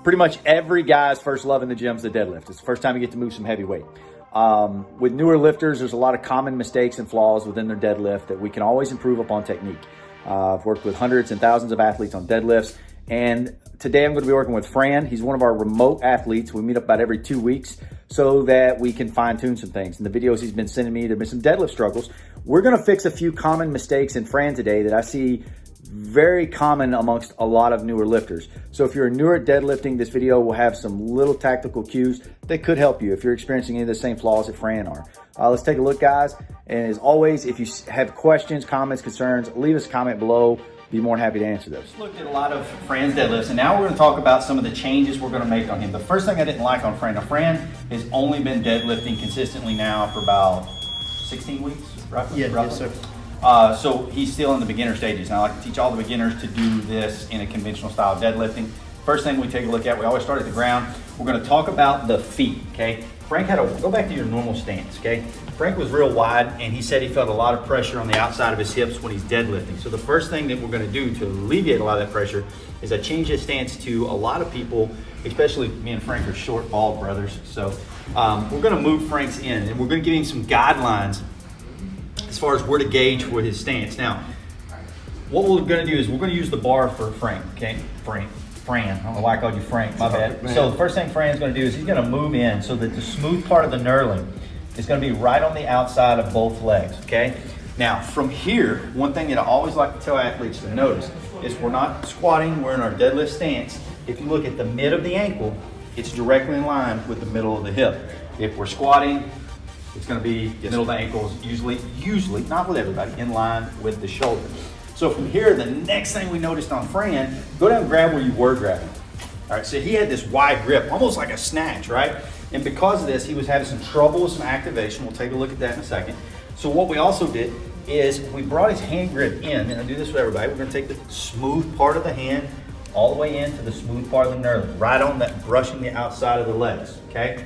Pretty much every guy's first love in the gym is the deadlift. It's the first time you get to move some heavy weight. With newer lifters, there's a lot of common mistakes and flaws within their deadlift that we can always improve upon technique. I've worked with hundreds and thousands of athletes on deadlifts, and today I'm going to be working with Fran. He's one of our remote athletes. We meet up about every 2 weeks so that we can fine tune some things. In the videos he's been sending me, there have been some deadlift struggles. We're going to fix a few common mistakes in Fran today that I see very common amongst a lot of newer lifters. So if you're newer at deadlifting, this video will have some little tactical cues that could help you if you're experiencing any of the same flaws that Fran are. Let's take a look, guys. And as always, if you have questions, comments, concerns, leave us a comment below. Be more than happy to answer those. Looked at a lot of Fran's deadlifts, and now we're going to talk about some of the changes we're going to make on him. The first thing I didn't like on Fran, now Fran has only been deadlifting consistently now for about 16 weeks, roughly? Yeah, yes, sir. So he's still in the beginner stages. Now I like to teach all the beginners to do this in a conventional style of deadlifting. First thing we take a look at, we always start at the ground. We're going to talk about the feet, okay? Frank had a, go back to your normal stance, okay? Frank was real wide, and he said he felt a lot of pressure on the outside of his hips when he's deadlifting. So the first thing that we're going to do to alleviate a lot of that pressure is I change his stance to a lot of people, especially me and Frank are short, bald brothers. So we're going to move Frank's in, and we're going to give him some guidelines as far as where to gauge for his stance. Now, what we're going to do is we're going to use the bar for Frank, okay? Fran. I don't know why I called you Frank, my bad. So the first thing Fran's going to do is he's going to move in so that the smooth part of the knurling is going to be right on the outside of both legs, okay? Now, from here, one thing that I always like to tell athletes to notice is we're not squatting, we're in our deadlift stance. If you look at the mid of the ankle, it's directly in line with the middle of the hip. If we're squatting, it's going to be the middle of the ankles, usually, not with everybody, in line with the shoulder. So from here, the next thing we noticed on Fran, go down and grab where you were grabbing. All right, so he had this wide grip, almost like a snatch, right? And because of this, he was having some trouble with some activation. We'll take a look at that in a second. So what we also did is we brought his hand grip in, and I do this with everybody. We're gonna take the smooth part of the hand all the way into the smooth part of the knurling, right on that, brushing the outside of the legs, okay?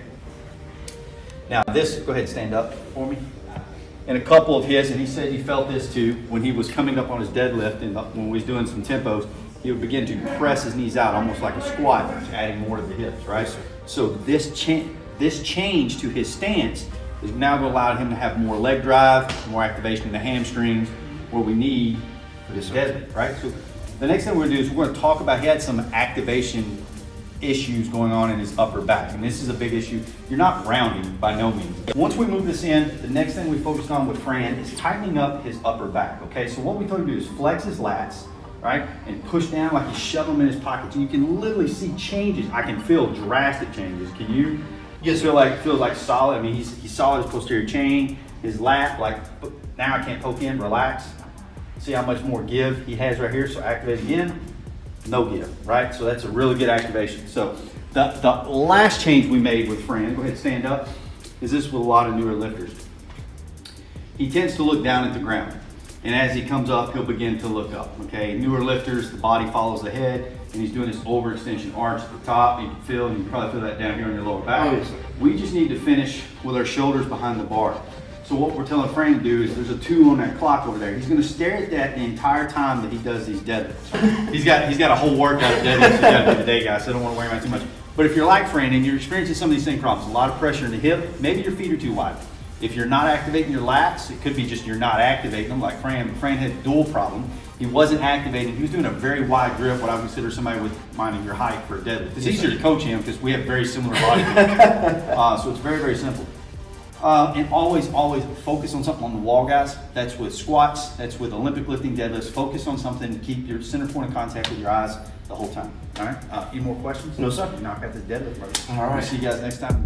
Now this, go ahead, stand up for me. And a couple of his, and he said he felt this too, when he was coming up on his deadlift and when we was doing some tempos, he would begin to press his knees out almost like a squat, adding more to the hips, right? So this change to his stance is now going to allow him to have more leg drive, more activation in the hamstrings, where we need for this deadlift, right? So the next thing we're going to do is we're going to talk about, he had some activation issues going on in his upper back, and this is a big issue. You're not rounding by no means. Once we move this in, the next thing we focused on with Fran is tightening up his upper back, okay? So what we told him to do is flex his lats, right? And push down like you shove them in his pockets. And you can literally see changes. I can feel drastic changes. Can you? Yes, feel like, feels like solid. I mean, he's solid, his posterior chain, his lat, like now I can't poke in, relax. See how much more give he has right here. So activate again. No give, right? So that's a really good activation. So the last change we made with Fran, go ahead, stand up, is this with a lot of newer lifters. He tends to look down at the ground. And as he comes up, he'll begin to look up, okay? Newer lifters, the body follows the head, and he's doing this overextension arch at the top. You can feel, and you can probably feel that down here on your lower back. We just need to finish with our shoulders behind the bar. So what we're telling Fran to do is there's a 2 on that clock over there. He's going to stare at that the entire time that he does these deadlifts. He's got a whole workout of deadlifts he's got to do today, guys, so I don't want to worry about too much. But if you're like Fran and you're experiencing some of these same problems, a lot of pressure in the hip, maybe your feet are too wide. If you're not activating your lats, it could be just you're not activating them like Fran. Fran had a dual problem. He wasn't activating. He was doing a very wide grip, what I would consider somebody with minding your height for a deadlift. It's easier to coach him because we have very similar body so it's very, very simple. And always focus on something on the wall, guys. That's with squats, that's with Olympic lifting, deadlifts. Focus on something to keep your center point of contact with your eyes the whole time. All right? Any more questions? No, sir. Knock out this deadlift, brother. All right. We'll see you guys next time.